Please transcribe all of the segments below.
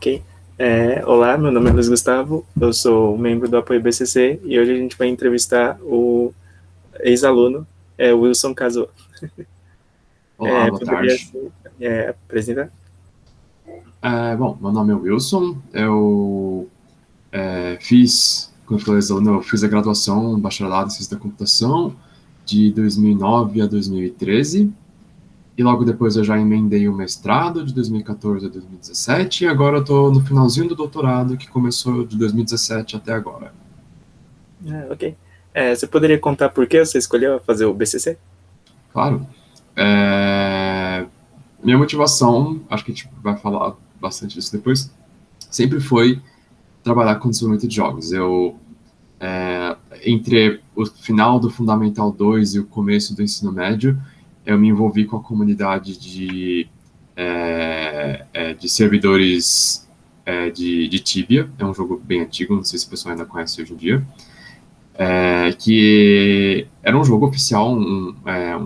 Ok. Olá, meu nome é Luiz Gustavo, eu sou membro do Apoio BCC e hoje a gente vai entrevistar o ex-aluno, Wilson Caso. Olá, boa Poderia tarde. se apresentar? Bom, meu nome é Wilson, eu fiz, como eu falei, eu fiz a graduação, bacharelado em ciência da computação, de 2009 a 2013, e logo depois eu já emendei o mestrado, de 2014 a 2017, e agora eu estou no finalzinho do doutorado, que começou de 2017 até agora. Ok. Você poderia contar por que você escolheu fazer o BCC? Claro. É, Minha motivação, acho que a gente vai falar bastante disso depois, sempre foi trabalhar com desenvolvimento de jogos. Entre o final do Fundamental 2 e o começo do ensino médio, eu me envolvi com a comunidade de servidores de Tibia, é um jogo bem antigo, não sei se o pessoal ainda conhece hoje em dia, que era um jogo oficial, um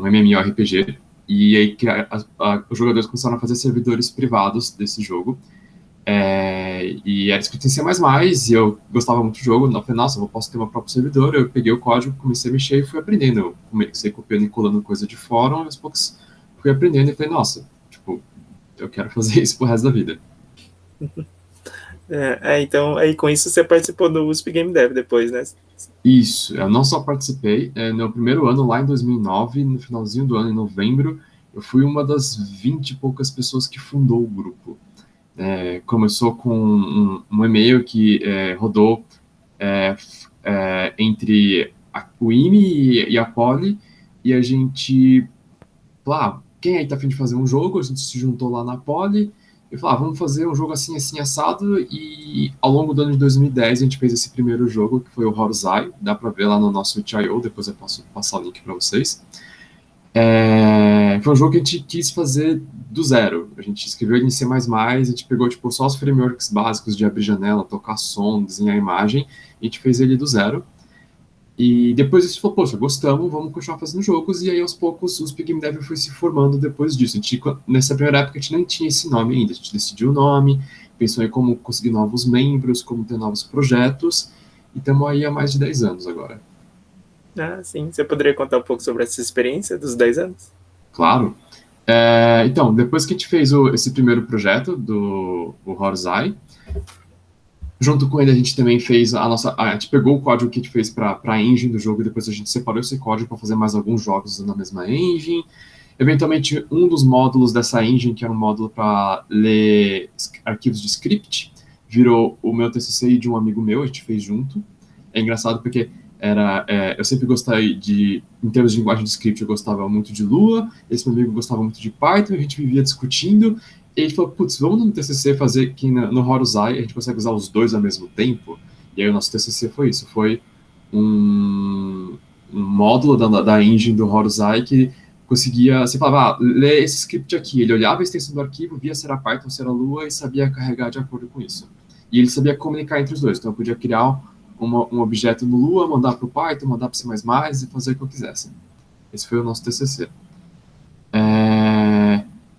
MMORPG, e aí os jogadores começaram a fazer servidores privados desse jogo, e era escrito em C++, e eu gostava muito do jogo. Eu falei, nossa, eu posso ter meu próprio servidor. Eu peguei o código, comecei a mexer e fui aprendendo. Eu comecei copiando e colando coisa de fórum, e aos poucos fui aprendendo e falei, nossa, tipo, eu quero fazer isso pro resto da vida. Então, aí com isso você participou do USP Game Dev depois, né? Isso, eu não só participei, no primeiro ano, lá em 2009, no finalzinho do ano, em novembro, eu fui uma das 20 e poucas pessoas que fundou o grupo. Começou com um e-mail que rodou entre o IME e a Poli, e a gente falou, quem aí tá a fim de fazer um jogo? A gente se juntou lá na Poli e falou, vamos fazer um jogo assim, assim, assado, e ao longo do ano de 2010 a gente fez esse primeiro jogo, que foi o Horizon, dá pra ver lá no nosso itch.io, depois eu posso passar o link pra vocês. Foi um jogo que a gente quis fazer do zero. A gente escreveu ele em C++, a gente pegou tipo, só os frameworks básicos de abrir janela, tocar som, desenhar imagem, e a gente fez ele do zero. E depois a gente falou, poxa, gostamos, vamos continuar fazendo jogos, e aí aos poucos os Game Dev foi se formando depois disso. Nessa primeira época a gente não tinha esse nome ainda, a gente decidiu o nome, pensou em como conseguir novos membros, como ter novos projetos, e estamos aí há mais de 10 anos agora. Sim. Você poderia contar um pouco sobre essa experiência dos 10 anos? Claro. Então, depois que a gente fez esse primeiro projeto do Horizon, junto com ele a gente também fez a gente pegou o código que a gente fez para a engine do jogo e depois a gente separou esse código para fazer mais alguns jogos usando a mesma engine. Eventualmente, um dos módulos dessa engine, que era um módulo para ler arquivos de script, virou o meu TCC e de um amigo meu, a gente fez junto. É engraçado porque eu sempre gostei em termos de linguagem de script, eu gostava muito de Lua, esse meu amigo gostava muito de Python, a gente vivia discutindo, e ele falou, putz, vamos no TCC fazer aqui no Horizon, a gente consegue usar os dois ao mesmo tempo? E aí o nosso TCC foi isso, foi um módulo da engine do Horizon que conseguia, você falava, lê esse script aqui, ele olhava a extensão do arquivo, via se era Python, se era Lua, e sabia carregar de acordo com isso. E ele sabia comunicar entre os dois, então eu podia criar um objeto no Lua, mandar para o Python, mandar para o C++ e fazer o que eu quisesse. Esse foi o nosso TCC.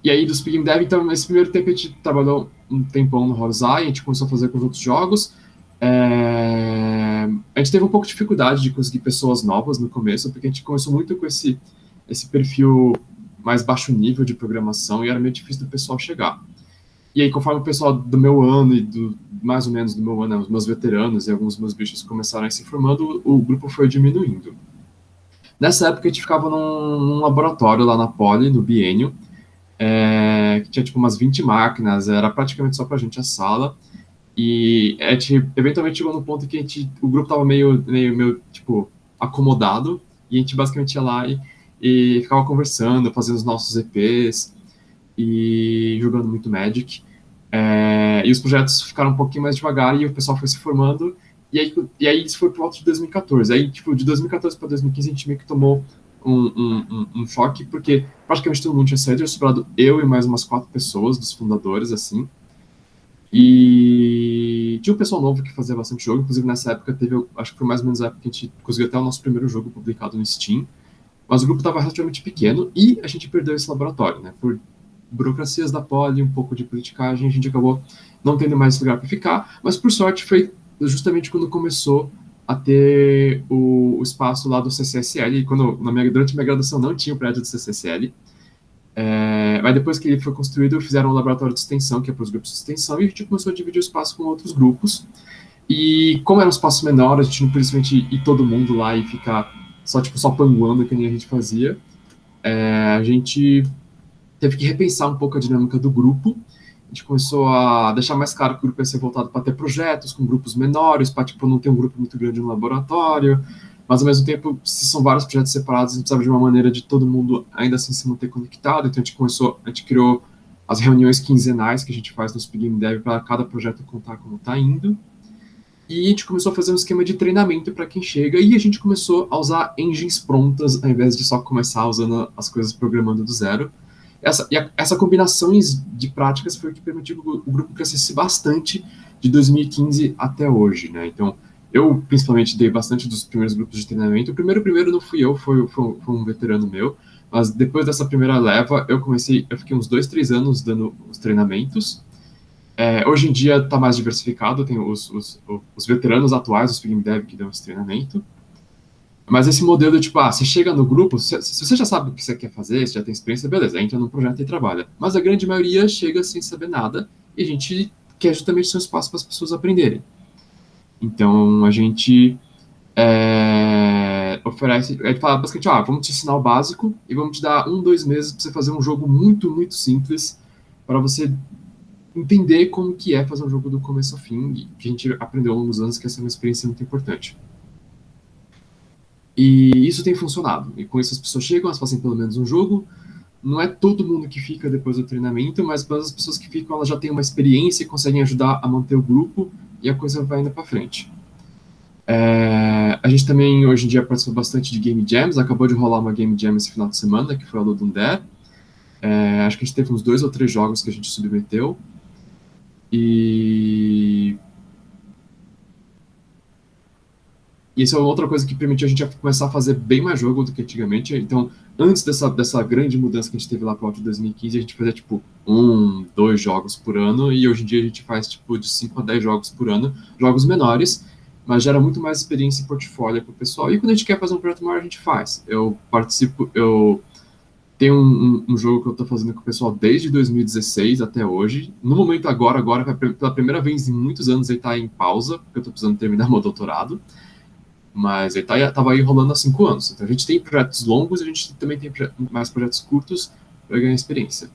E aí, do Speaking Dev, então, nesse primeiro tempo a gente trabalhou um tempão no Horizon, a gente começou a fazer com os outros jogos. A gente teve um pouco de dificuldade de conseguir pessoas novas no começo, porque a gente começou muito com esse perfil mais baixo nível de programação e era meio difícil do pessoal chegar. E aí, conforme o pessoal do meu ano e mais ou menos do meu ano, os meus veteranos e alguns dos meus bichos começaram a se formando, o grupo foi diminuindo. Nessa época, a gente ficava num laboratório lá na Poli, no biênio, que tinha tipo umas 20 máquinas, era praticamente só pra gente a sala. E a gente eventualmente chegou no ponto em que o grupo tava meio tipo, acomodado, e a gente basicamente ia lá e ficava conversando, fazendo os nossos EPs e jogando muito Magic. E os projetos ficaram um pouquinho mais devagar e o pessoal foi se formando. E aí isso foi por volta de 2014. Aí, tipo, de 2014 para 2015 a gente meio que tomou um choque, porque praticamente todo mundo tinha saído, tinha sobrado eu e mais umas 4 pessoas dos fundadores, assim. E tinha um pessoal novo que fazia bastante jogo, inclusive nessa época acho que foi mais ou menos a época que a gente conseguiu até o nosso primeiro jogo publicado no Steam. Mas o grupo estava relativamente pequeno e a gente perdeu esse laboratório, né? Por burocracias da Poli, um pouco de politicagem, a gente acabou não tendo mais lugar para ficar, mas por sorte foi justamente quando começou a ter o espaço lá do CCSL, quando durante a minha graduação não tinha o prédio do CCSL, mas depois que ele foi construído, fizeram um laboratório de extensão, que é para os grupos de extensão, e a gente começou a dividir o espaço com outros grupos, e como era um espaço menor, a gente não podia simplesmente ir todo mundo lá e ficar só panguando, que nem a gente fazia, a gente teve que repensar um pouco a dinâmica do grupo. A gente começou a deixar mais claro que o grupo ia ser voltado para ter projetos com grupos menores, para tipo, não ter um grupo muito grande no laboratório, mas ao mesmo tempo, se são vários projetos separados, a gente precisava de uma maneira de todo mundo ainda assim se manter conectado, então a gente criou as reuniões quinzenais que a gente faz no Speed Game Dev para cada projeto contar como está indo. E a gente começou a fazer um esquema de treinamento para quem chega, e a gente começou a usar engines prontas, ao invés de só começar usando as coisas programando do zero. Essa combinação de práticas foi o que permitiu que o grupo crescesse bastante de 2015 até hoje, né? Então, eu principalmente dei bastante dos primeiros grupos de treinamento. O primeiro não fui eu, foi um veterano meu, mas depois dessa primeira leva, eu fiquei uns 2, 3 anos dando os treinamentos. Hoje em dia está mais diversificado, tem os veteranos atuais, os Game Dev que dão esse treinamento. Mas esse modelo, tipo, você chega no grupo, se você já sabe o que você quer fazer, se já tem experiência, beleza, entra no projeto e trabalha. Mas a grande maioria chega sem saber nada, e a gente quer justamente ser um espaço para as pessoas aprenderem. Então, a gente oferece, a gente fala basicamente, vamos te ensinar o básico, e vamos te dar 1, 2 meses para você fazer um jogo muito, muito simples, para você entender como que é fazer um jogo do começo ao fim, e que a gente aprendeu ao longo dos anos que essa é uma experiência muito importante. E isso tem funcionado. E com isso as pessoas chegam, elas fazem pelo menos um jogo. Não é todo mundo que fica depois do treinamento, mas todas as pessoas que ficam, elas já têm uma experiência e conseguem ajudar a manter o grupo, e a coisa vai indo para frente. A gente também, hoje em dia, participa bastante de Game Jams. Acabou de rolar uma Game Jam esse final de semana, que foi a Ludum Dare. Acho que a gente teve uns 2 ou 3 jogos que a gente submeteu. E isso é outra coisa que permitiu a gente começar a fazer bem mais jogo do que antigamente. Então, antes dessa grande mudança que a gente teve lá para o de 2015, a gente fazia, 1, 2 jogos por ano, e hoje em dia a gente faz, de 5 a 10 jogos por ano, jogos menores, mas gera muito mais experiência e portfólio para o pessoal. E quando a gente quer fazer um projeto maior, a gente faz. Eu tenho um jogo que eu estou fazendo com o pessoal desde 2016 até hoje. No momento agora pela primeira vez em muitos anos, ele está em pausa, porque eu estou precisando terminar meu doutorado. Mas ele estava aí rolando há 5 anos. Então a gente tem projetos longos e a gente também tem mais projetos curtos para ganhar experiência.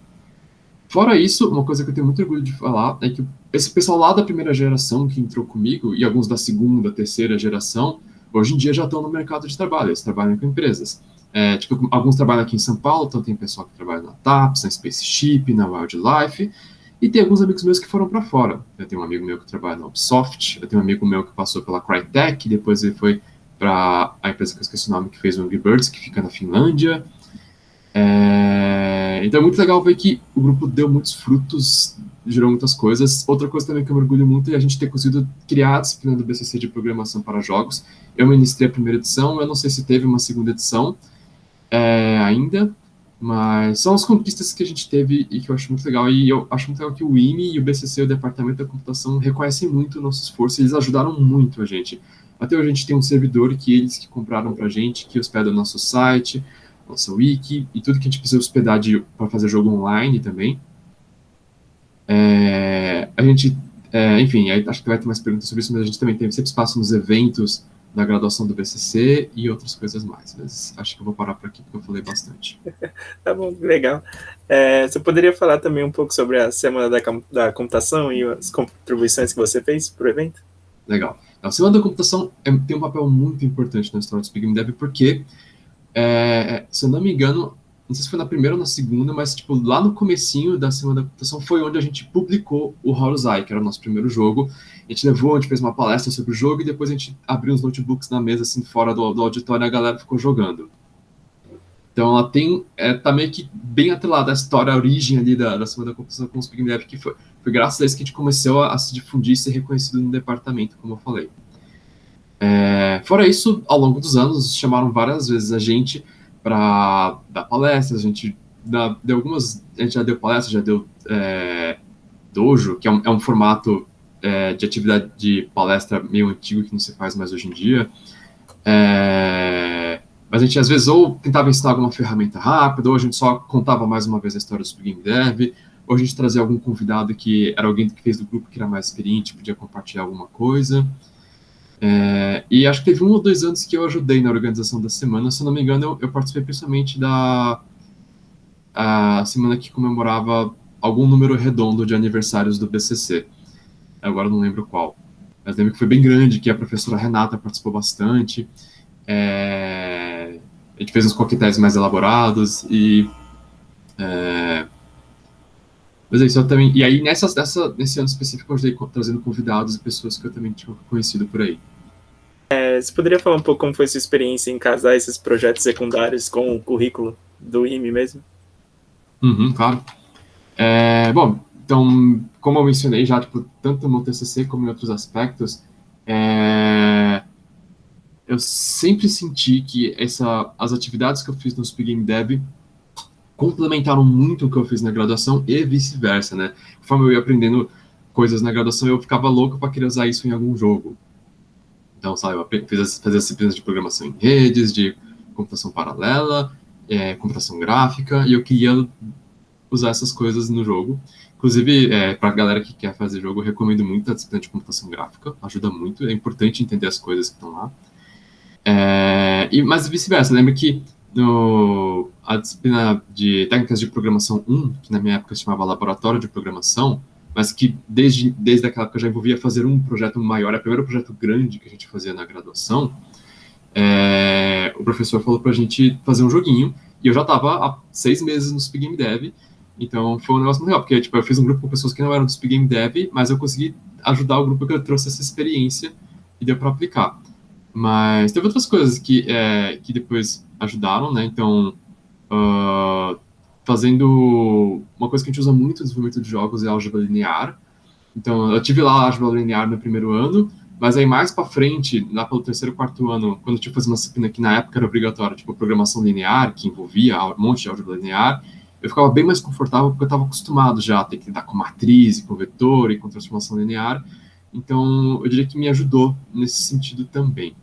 Fora isso, uma coisa que eu tenho muito orgulho de falar é que esse pessoal lá da primeira geração que entrou comigo, e alguns da segunda, terceira geração, hoje em dia já estão no mercado de trabalho, eles trabalham com empresas. Alguns trabalham aqui em São Paulo, então tem pessoal que trabalha na TAPS, na Spaceship, na Wildlife, e tem alguns amigos meus que foram para fora. Eu tenho um amigo meu que trabalha na Ubisoft, eu tenho um amigo meu que passou pela Crytek, depois ele foi para a empresa que eu esqueci o nome, que fez o Angry Birds, que fica na Finlândia. Então é muito legal ver que o grupo deu muitos frutos, gerou muitas coisas. Outra coisa também que eu me orgulho muito é a gente ter conseguido criar a disciplina do BCC de programação para jogos. Eu ministrei a primeira edição, eu não sei se teve uma segunda edição ainda, mas são as conquistas que a gente teve e que eu acho muito legal. E eu acho muito legal que o IME e o BCC, o Departamento da Computação, reconhecem muito o nosso esforço, eles ajudaram muito a gente. Até hoje a gente tem um servidor que eles que compraram pra gente, que hospeda o nosso site, nossa wiki, e tudo que a gente precisa hospedar para fazer jogo online também. A gente, enfim, acho que vai ter mais perguntas sobre isso, mas a gente também tem sempre espaço nos eventos da graduação do BCC e outras coisas mais. Mas acho que eu vou parar por aqui, porque eu falei bastante. Tá bom, legal. Você poderia falar também um pouco sobre a Semana da Computação e as contribuições que você fez para o evento? Legal. A Semana da Computação tem um papel muito importante na história do Speed Game Dev, porque, se eu não me engano, não sei se foi na primeira ou na segunda, mas lá no comecinho da Semana da Computação foi onde a gente publicou o Horus-Eye, que era o nosso primeiro jogo. A gente fez uma palestra sobre o jogo e depois a gente abriu os notebooks na mesa, assim, fora do auditório, e a galera ficou jogando. Então ela tá meio que bem atrelada à história, à origem ali da Semana da Computação com o Speed Game Dev, que foi graças a isso que a gente começou a se difundir e ser reconhecido no departamento, como eu falei. Fora isso, ao longo dos anos, chamaram várias vezes a gente para dar palestras, a gente deu algumas, a gente já deu palestra, já deu dojo, que é um formato de atividade de palestra meio antigo que não se faz mais hoje em dia. Mas a gente, às vezes, ou tentava ensinar alguma ferramenta rápida, ou a gente só contava mais uma vez a história do Super Game Dev, ou a gente trazia algum convidado que era alguém que fez do grupo que era mais experiente, podia compartilhar alguma coisa. E acho que teve 1 ou 2 anos que eu ajudei na organização da semana. Se não me engano, eu participei principalmente da semana que comemorava algum número redondo de aniversários do BCC. Agora não lembro qual. Mas lembro que foi bem grande, que a professora Renata participou bastante. A gente fez uns coquetéis mais elaborados mas é isso, eu também. E aí, nesse ano específico, eu ajudei trazendo convidados e pessoas que eu também tinha conhecido por aí. Você poderia falar um pouco como foi sua experiência em casar esses projetos secundários com o currículo do IME mesmo? Claro. Bom, então, como eu mencionei já, tipo, tanto no TCC como em outros aspectos, eu sempre senti que as atividades que eu fiz no Speed Game Dev complementaram muito o que eu fiz na graduação e vice-versa, né? Conforme eu ia aprendendo coisas na graduação, eu ficava louco para querer usar isso em algum jogo. Então, sabe, eu fazia disciplinas de programação em redes, de computação paralela, computação gráfica, e eu queria usar essas coisas no jogo. Inclusive, para a galera que quer fazer jogo, eu recomendo muito a disciplina de computação gráfica, ajuda muito, é importante entender as coisas que estão lá. Mas vice-versa, lembra que a disciplina de técnicas de programação 1, que na minha época se chamava laboratório de programação, mas que desde aquela época já envolvia fazer um projeto maior, é o primeiro projeto grande que a gente fazia na graduação, o professor falou para a gente fazer um joguinho, e eu já estava há 6 meses no Speed Game Dev, então foi um negócio muito legal, porque tipo, eu fiz um grupo com pessoas que não eram do Speed Game Dev, mas eu consegui ajudar o grupo que eu trouxe essa experiência e deu para aplicar. Mas teve outras coisas que depois ajudaram, né? Então, fazendo uma coisa que a gente usa muito no desenvolvimento de jogos é a álgebra linear. Então, eu tive lá a álgebra linear no primeiro ano, mas aí mais para frente, lá pelo terceiro, quarto ano, quando eu tive que fazer uma disciplina que na época era obrigatória, tipo programação linear, que envolvia um monte de álgebra linear, eu ficava bem mais confortável porque eu estava acostumado já a ter que lidar com matriz, com vetor e com transformação linear. Então, eu diria que me ajudou nesse sentido também.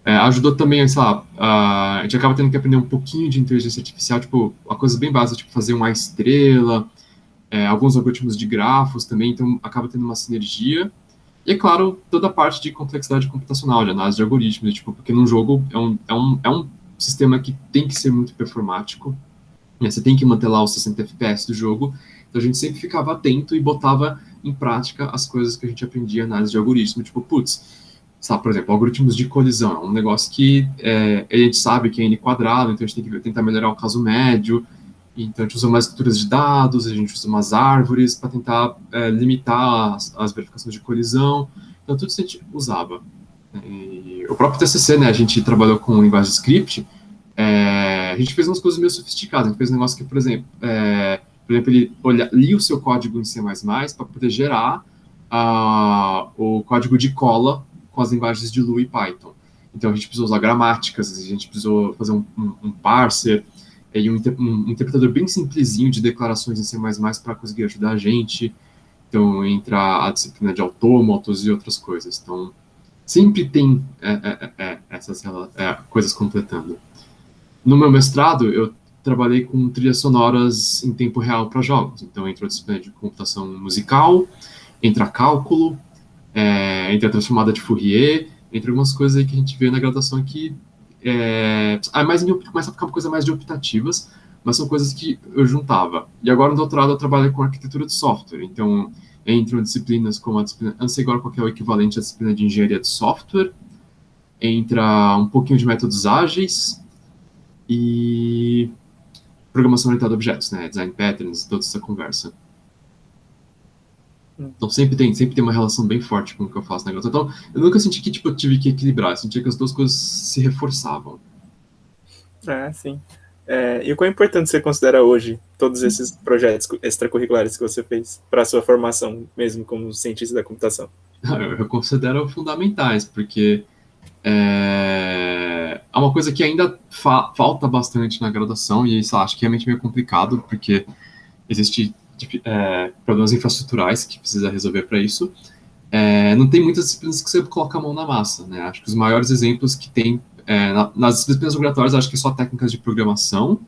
Ajudou também, sei lá, a gente acaba tendo que aprender um pouquinho de inteligência artificial, tipo, uma coisa bem básica, tipo fazer uma estrela, alguns algoritmos de grafos também, então acaba tendo uma sinergia. E, é claro, toda a parte de complexidade computacional, de análise de algoritmos, tipo, porque num jogo é um sistema que tem que ser muito performático, né? Você tem que manter lá os 60 FPS do jogo, então a gente sempre ficava atento e botava em prática as coisas que a gente aprendia na análise de algoritmo, tipo, sabe, por exemplo, algoritmos de colisão, é um negócio que a gente sabe que é n quadrado, então a gente tem que tentar melhorar o caso médio, então a gente usa umas estruturas de dados, a gente usa umas árvores para tentar limitar as verificações de colisão, então tudo isso a gente usava. E o próprio TCC, né, a gente trabalhou com linguagem de script, a gente fez umas coisas meio sofisticadas, a gente fez um negócio que, por exemplo, ele lia o seu código em C++ para poder gerar o código de cola com as linguagens de Lua e Python. Então, a gente precisou usar gramáticas, a gente precisou fazer um parser e um interpretador bem simplesinho de declarações em C++ para conseguir ajudar a gente. Então, entra a disciplina de autômatos e outras coisas. Então, sempre tem essas coisas completando. No meu mestrado, eu trabalhei com trilhas sonoras em tempo real para jogos. Então, entra a disciplina de computação musical, entra cálculo, entra a transformada de Fourier, entre algumas coisas aí que a gente vê na graduação que começa a ficar uma coisa mais de optativas, mas são coisas que eu juntava. E agora no doutorado eu trabalho com arquitetura de software, então entram disciplinas como a disciplina, eu não sei agora qual é o equivalente à disciplina de engenharia de software, entra um pouquinho de métodos ágeis e programação orientada a objetos, né, design patterns, toda essa conversa. Então sempre tem uma relação bem forte com o que eu faço na graduação. Então eu nunca senti que tipo, eu tive que equilibrar, eu senti que as duas coisas se reforçavam. Sim. E o quão importante você considera hoje todos esses projetos extracurriculares que você fez para a sua formação, mesmo como cientista da computação? Eu considero fundamentais, porque É uma coisa que ainda falta bastante na graduação, e isso eu acho que é realmente meio complicado, porque existe problemas infraestruturais que precisa resolver para isso. Não tem muitas disciplinas que você coloca a mão na massa, né? Acho que os maiores exemplos que tem nas disciplinas obrigatórias, acho que só técnicas de programação,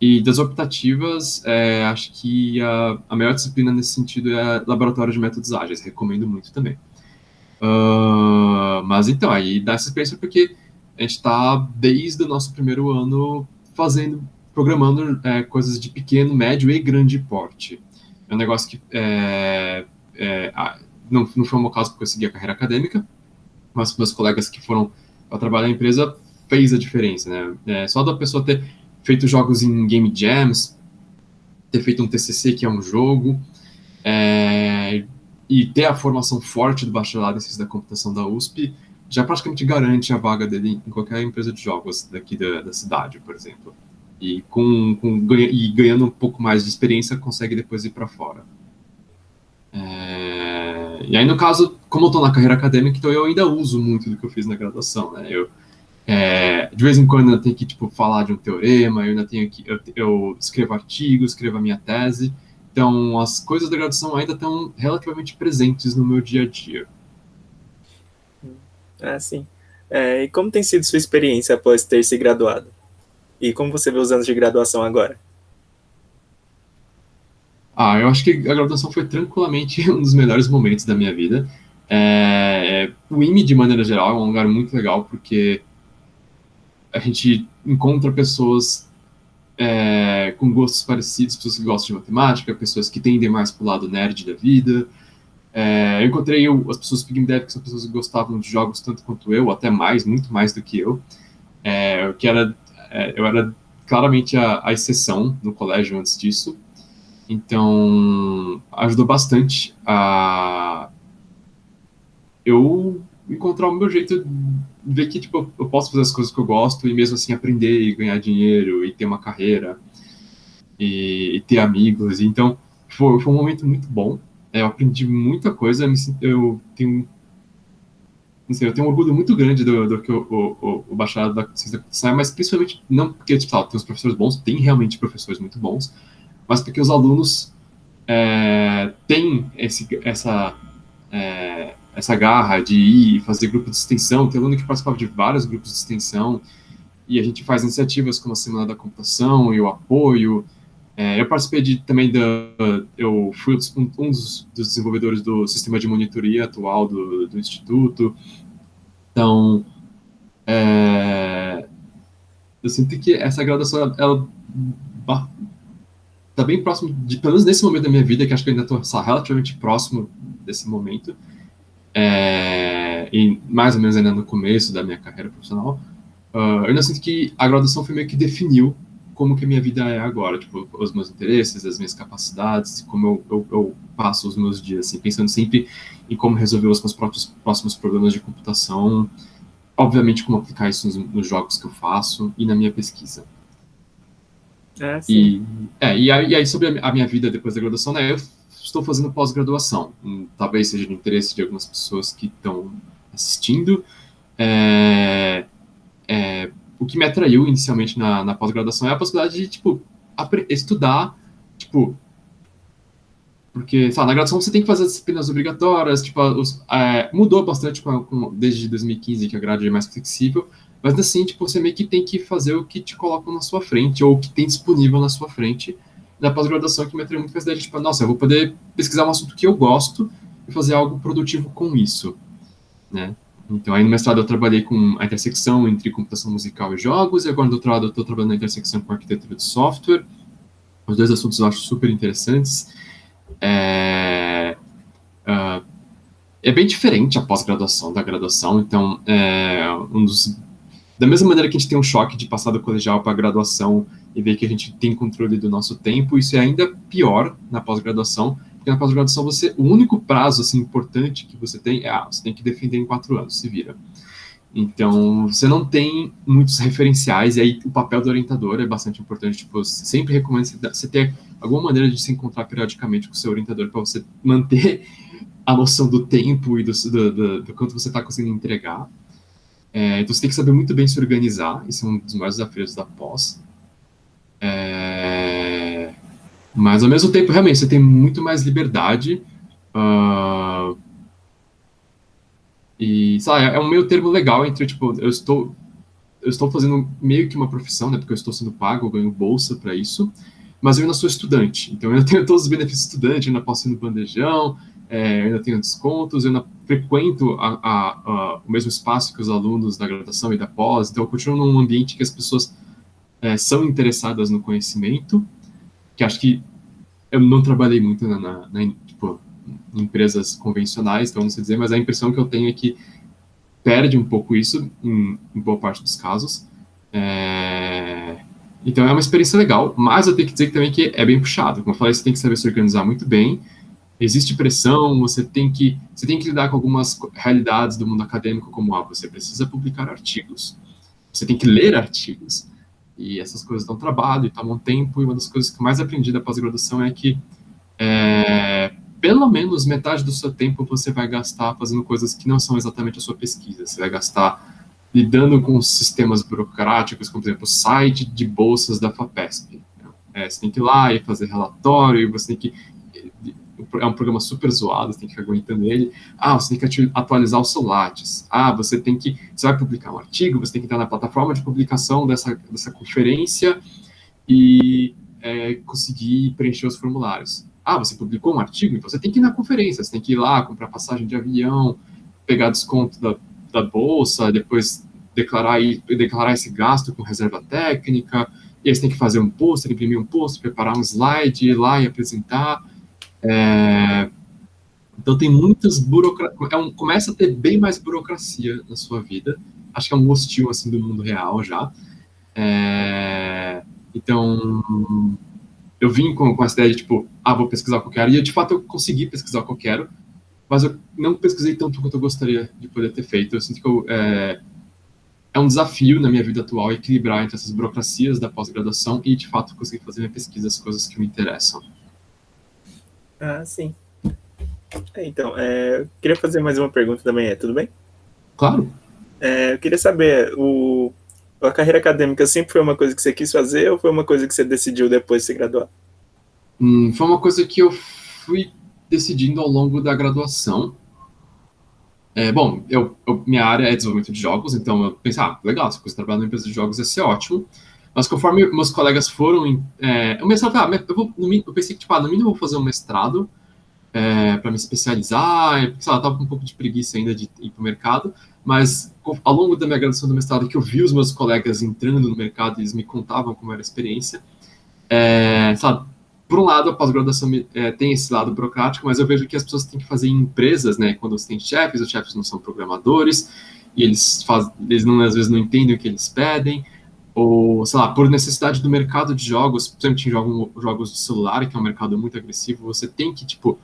e das optativas, acho que a melhor disciplina nesse sentido é laboratório de métodos ágeis, recomendo muito também. Mas então, aí dá essa experiência porque a gente está desde o nosso primeiro ano programando coisas de pequeno, médio e grande porte. É um negócio que não foi o meu caso porque eu segui a carreira acadêmica, mas meus colegas que foram para trabalhar na empresa fez a diferença, né? Só da pessoa ter feito jogos em game jams, ter feito um TCC que é um jogo, e ter a formação forte do bacharelado em ciência da computação da USP já praticamente garante a vaga dele em qualquer empresa de jogos daqui da cidade, por exemplo. E ganhando um pouco mais de experiência, consegue depois ir para fora. E aí, no caso, como eu estou na carreira acadêmica, então eu ainda uso muito do que eu fiz na graduação, né? De vez em quando eu tenho que falar de um teorema, eu ainda tenho que eu escrevo artigos, escrevo a minha tese. Então, as coisas da graduação ainda estão relativamente presentes no meu dia a dia. Sim. E como tem sido sua experiência após ter se graduado? E como você vê os anos de graduação agora? Eu acho que a graduação foi tranquilamente um dos melhores momentos da minha vida. O IME, de maneira geral, é um lugar muito legal, porque a gente encontra pessoas com gostos parecidos, pessoas que gostam de matemática, pessoas que tendem mais pro lado nerd da vida. Eu encontrei as pessoas do Pig Dev, que são pessoas que gostavam de jogos tanto quanto eu, até mais, muito mais do que eu. Eu era claramente a exceção no colégio antes disso. Então, ajudou bastante a eu encontrar o meu jeito de ver que eu posso fazer as coisas que eu gosto e mesmo assim aprender e ganhar dinheiro e ter uma carreira e ter amigos. Então, foi um momento muito bom. Eu aprendi muita coisa. Eu tenho um orgulho muito grande do que o bacharelado da ciência da computação é, mas principalmente não porque tem os professores bons, tem realmente professores muito bons, mas porque os alunos têm essa garra de ir fazer grupo de extensão. Tem aluno que participava de vários grupos de extensão, e a gente faz iniciativas como a Semana da Computação e o apoio. Eu participei também eu fui um dos desenvolvedores do sistema de monitoria atual do Instituto. Então, eu sinto que essa graduação, ela está bem próximo, pelo menos nesse momento da minha vida, que acho que eu ainda estou relativamente próximo desse momento, e mais ou menos ainda no começo da minha carreira profissional, eu ainda sinto que a graduação foi meio que definiu como que a minha vida é agora, os meus interesses, as minhas capacidades, como eu passo os meus dias, assim, pensando sempre em como resolver os meus próximos problemas de computação, obviamente como aplicar isso nos jogos que eu faço e na minha pesquisa. Sim. E aí sobre a minha vida depois da graduação, né, eu estou fazendo pós-graduação, talvez seja de interesse de algumas pessoas que estão assistindo. O que me atraiu inicialmente na pós-graduação é a possibilidade de, estudar, porque, na graduação você tem que fazer as disciplinas obrigatórias, mudou bastante desde 2015, que a grade é mais flexível, mas assim, você meio que tem que fazer o que te colocam na sua frente, ou o que tem disponível na sua frente. Na pós-graduação, que me atraiu muito foi a ideia de, nossa, eu vou poder pesquisar um assunto que eu gosto e fazer algo produtivo com isso, né? Então, aí no mestrado eu trabalhei com a intersecção entre computação musical e jogos, e agora no doutorado eu estou trabalhando na intersecção com arquitetura de software. Os dois assuntos eu acho super interessantes. É bem diferente a pós-graduação da graduação, então, da mesma maneira que a gente tem um choque de passar do colegial para a graduação e ver que a gente tem controle do nosso tempo, isso é ainda pior na pós-graduação, porque na pós-graduação o único prazo assim, importante que você tem você tem que defender em 4 anos, se vira. Então, você não tem muitos referenciais, e aí o papel do orientador é bastante importante. Sempre recomendo você ter alguma maneira de se encontrar periodicamente com o seu orientador para você manter a noção do tempo e do quanto você está conseguindo entregar. Então você tem que saber muito bem se organizar, esse é um dos maiores desafios da pós. Mas ao mesmo tempo, realmente, você tem muito mais liberdade. ah, e, sabe, é um meio termo legal entre, tipo, eu estou fazendo meio que uma profissão, né? Porque eu estou sendo pago, eu ganho bolsa para isso, mas eu ainda sou estudante, então eu ainda tenho todos os benefícios de estudante, eu ainda posso ir no bandejão, eu ainda tenho descontos, eu ainda frequento o mesmo espaço que os alunos da graduação e da pós, então eu continuo num ambiente que as pessoas são interessadas no conhecimento, que acho que eu não trabalhei muito tipo, em empresas convencionais, então não sei dizer, mas a impressão que eu tenho é que perde um pouco isso em boa parte dos casos. Então é uma experiência legal, mas eu tenho que dizer também que é bem puxado. Como eu falei, você tem que saber se organizar muito bem. Existe pressão, você tem que lidar com algumas realidades do mundo acadêmico, como você precisa publicar artigos, você tem que ler artigos. E essas coisas dão trabalho e tomam tempo. E uma das coisas que mais aprendi da pós-graduação é que pelo menos metade do seu tempo você vai gastar fazendo coisas que não são exatamente a sua pesquisa. Você vai gastar lidando com sistemas burocráticos, como, por exemplo, o site de bolsas da FAPESP. Você tem que ir lá e fazer relatório, você tem que... É um programa super zoado, você tem que ficar aguentando ele. Você tem que atualizar o seu Lattes. Você vai publicar um artigo, você tem que entrar na plataforma de publicação dessa conferência e conseguir preencher os formulários. Você publicou um artigo, então você tem que ir na conferência, você tem que ir lá, comprar passagem de avião, pegar desconto da bolsa, depois declarar esse gasto com reserva técnica, e aí você tem que fazer um pôster, imprimir um pôster, preparar um slide, ir lá e apresentar. Então tem muitas burocracias, começa a ter bem mais burocracia na sua vida, acho que é um hostil assim do mundo real já. Então eu vim com essa ideia de, tipo, vou pesquisar o que eu quero, e de fato eu consegui pesquisar o que eu quero, mas eu não pesquisei tanto quanto eu gostaria de poder ter feito. Eu sinto que é um desafio na minha vida atual equilibrar entre essas burocracias da pós-graduação e, de fato, conseguir fazer minha pesquisa, as coisas que me interessam. Sim. Então, eu queria fazer mais uma pergunta também, tudo bem? Claro. Eu queria saber, a carreira acadêmica sempre foi uma coisa que você quis fazer ou foi uma coisa que você decidiu depois de se graduar? Foi uma coisa que eu fui decidindo ao longo da graduação. Bom, minha área é desenvolvimento de jogos, então eu pensei, legal, se eu fosse trabalhar numa empresa de jogos ia ser ótimo. Mas conforme meus colegas foram, eu pensei que, tipo, no mínimo eu vou fazer um mestrado para me especializar, sei lá, tava com um pouco de preguiça ainda de ir para o mercado, mas ao longo da minha graduação do mestrado, que eu vi os meus colegas entrando no mercado e eles me contavam como era a experiência, sabe, por um lado, a pós-graduação tem esse lado burocrático, mas eu vejo que as pessoas têm que fazer em empresas, né? Quando você tem chefes, os chefes não são programadores, e eles não, às vezes não entendem o que eles pedem, ou, sei lá, por necessidade do mercado de jogos, principalmente em jogos de celular, que é um mercado muito agressivo, você tem que, tipo,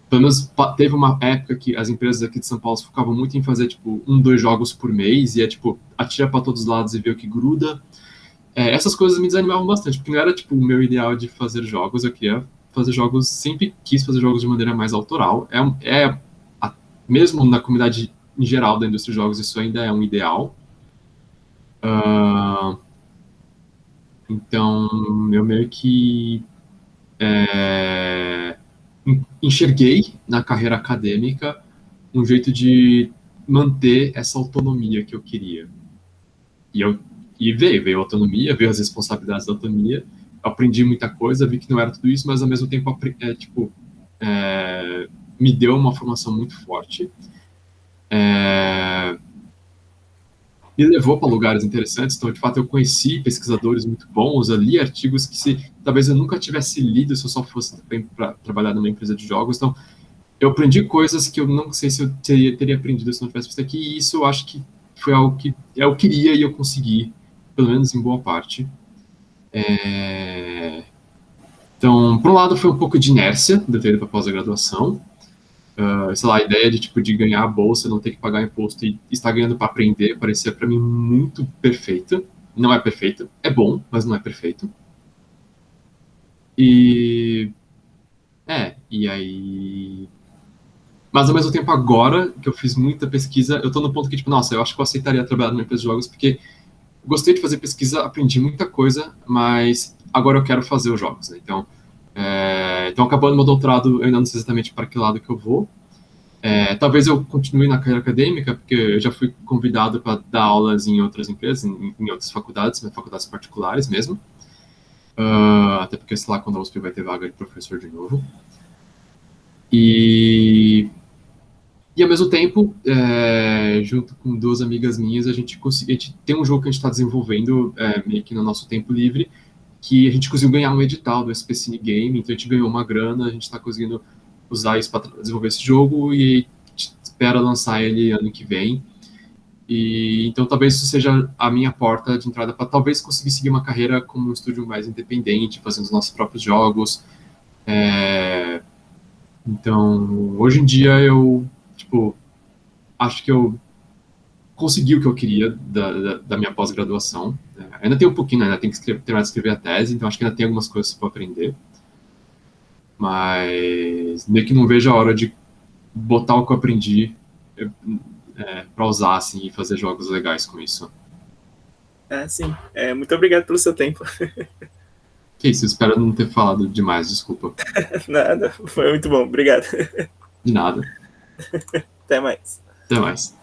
pelo menos teve uma época que as empresas aqui de São Paulo focavam muito em fazer, tipo, 2 jogos por mês, e tipo, atira para todos os lados e vê o que gruda. Essas coisas me desanimavam bastante, porque não era, tipo, o meu ideal de fazer jogos, eu queria fazer jogos, sempre quis fazer jogos de maneira mais autoral. Mesmo na comunidade em geral da indústria de jogos, isso ainda é um ideal. Então, eu meio que enxerguei na carreira acadêmica um jeito de manter essa autonomia que eu queria. E veio a autonomia, veio as responsabilidades da autonomia, aprendi muita coisa, vi que não era tudo isso, mas ao mesmo tempo, me deu uma formação muito forte, me levou para lugares interessantes, então, de fato, eu conheci pesquisadores muito bons, eu li artigos que talvez eu nunca tivesse lido se eu só fosse para trabalhar numa empresa de jogos, então, eu aprendi coisas que eu não sei se eu teria aprendido se não tivesse visto aqui, e isso eu acho que foi algo que eu queria e eu consegui, pelo menos em boa parte. Então, por um lado, foi um pouco de inércia de ter ido para pós-graduação. Sei lá, a ideia de ganhar a bolsa, não ter que pagar imposto e estar ganhando para aprender, parecia para mim muito perfeita. Não é perfeita, é bom, mas não é perfeito. E aí Mas, ao mesmo tempo, agora que eu fiz muita pesquisa, eu tô no ponto que, tipo, nossa, eu acho que eu aceitaria trabalhar numa empresa de jogos, porque gostei de fazer pesquisa, aprendi muita coisa, mas agora eu quero fazer os jogos, né? Então, acabando meu doutorado, eu ainda não sei exatamente para que lado que eu vou. Talvez eu continue na carreira acadêmica, porque eu já fui convidado para dar aulas em outras empresas, em outras faculdades, faculdades particulares mesmo. Até porque, sei lá, quando a USP vai ter vaga de professor de novo. E ao mesmo tempo, junto com duas amigas minhas, a gente tem um jogo que a gente está desenvolvendo meio que no nosso tempo livre, que a gente conseguiu ganhar um edital do SP Cine Game, então a gente ganhou uma grana, a gente está conseguindo usar isso para desenvolver esse jogo e a gente espera lançar ele ano que vem. E então talvez isso seja a minha porta de entrada para talvez conseguir seguir uma carreira como um estúdio mais independente, fazendo os nossos próprios jogos. Então, hoje em dia eu, tipo, acho que eu consegui o que eu queria da minha pós-graduação. Ainda tem um pouquinho, né? Ainda tem que terminar de escrever a tese, então acho que ainda tem algumas coisas para aprender. Mas meio que não vejo a hora de botar o que eu aprendi para usar, assim, e fazer jogos legais com isso. Sim. Muito obrigado pelo seu tempo. Que isso, espero não ter falado demais, desculpa. Nada, foi muito bom, obrigado. De nada. Até mais. Até mais.